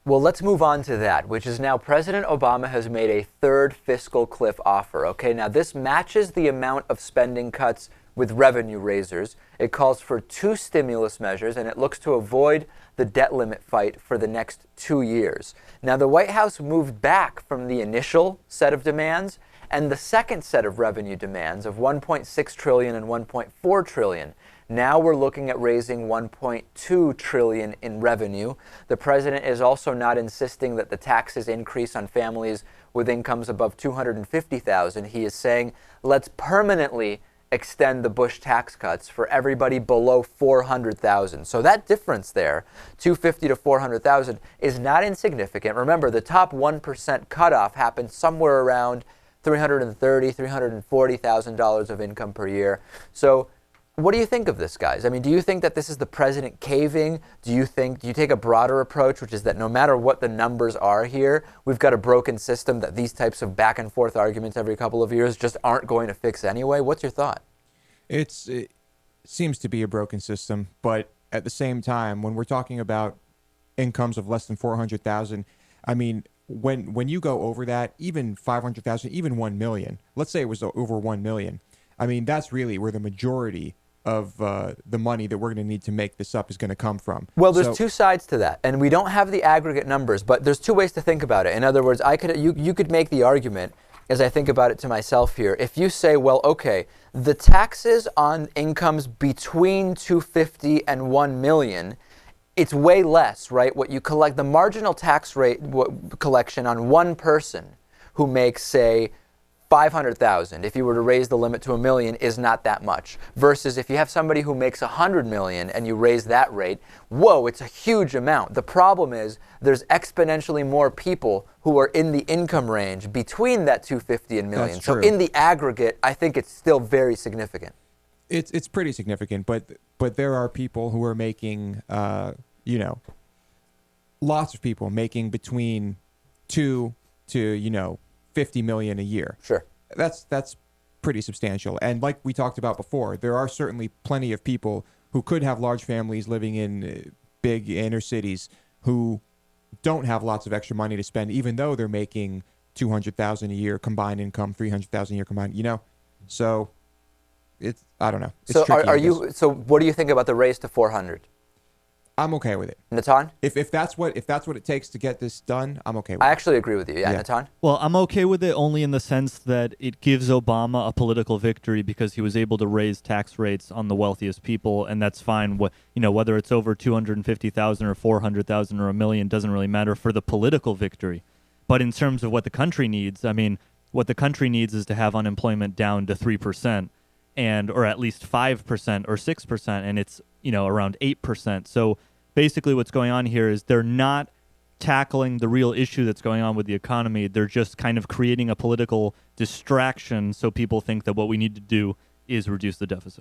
Well, let's move on to that, which is now President Obama has made a third fiscal cliff offer. Okay, now this matches the amount of spending cuts with revenue raisers. It calls for 2 stimulus measures, and it looks to avoid the debt limit fight for the next 2 years. Now, the White House moved back from the initial set of demands and the second set of revenue demands of $1.6 trillion and $1.4 trillion. Now we're looking at raising $1.2 trillion in revenue. The president is also not insisting that the taxes increase on families with incomes above $250,000. He is saying, let's permanently extend the Bush tax cuts for everybody below $400,000. So that difference there, $250,000 to $400,000, is not insignificant. Remember, the top 1% cutoff happens somewhere around $330,000, $340,000 of income per year. So what do you think of this, guys? I mean, do you think that this is the president caving? Do you take a broader approach, which is that no matter what the numbers are here, we've got a broken system that these types of back and forth arguments every couple of years just aren't going to fix anyway? What's your thought? It seems to be a broken system, but at the same time, when we're talking about incomes of less than $400,000, I mean, when you go over that, even $500,000, even $1 million, let's say it was over $1 million, I mean, that's really where the majority of the money that we're going to need to make this up is going to come from. Well, there's two sides to that, and we don't have the aggregate numbers, but there's two ways to think about it. In other words, you could make the argument, as I think about it to myself here, if you say, well, okay, the taxes on incomes between $250,000 and $1 million, it's way less, right? What you collect, the marginal tax rate collection on one person who makes, say, $500,000, if you were to raise the limit to $1 million, is not that much. Versus if you have somebody who makes $100 million and you raise that rate, whoa, it's a huge amount. The problem is there's exponentially more people who are in the income range between that $250,000 and $1 million. So in the aggregate, I think it's still very significant. It's pretty significant, but there are people who are making, lots of people making between $2 to, $50 million a year. Sure. That's pretty substantial. And like we talked about before, there are certainly plenty of people who could have large families living in big inner cities who don't have lots of extra money to spend, even though they're making $200,000 a year combined income, $300,000 a year combined, So I don't know. It's so tricky, so what do you think about the raise to 400? I'm okay with it. Natan? If that's what it takes to get this done, I'm okay with it. I actually agree with you. Yeah, Natan? Well, I'm okay with it only in the sense that it gives Obama a political victory because he was able to raise tax rates on the wealthiest people, and that's fine. Whether it's over $250,000 or $400,000 or $1 million doesn't really matter for the political victory. But in terms of what the country needs, I mean, what the country needs is to have unemployment down to 3%. Or at least 5% or 6%, and it's around 8%. So basically what's going on here is they're not tackling the real issue that's going on with the economy. They're just kind of creating a political distraction so people think that what we need to do is reduce the deficit.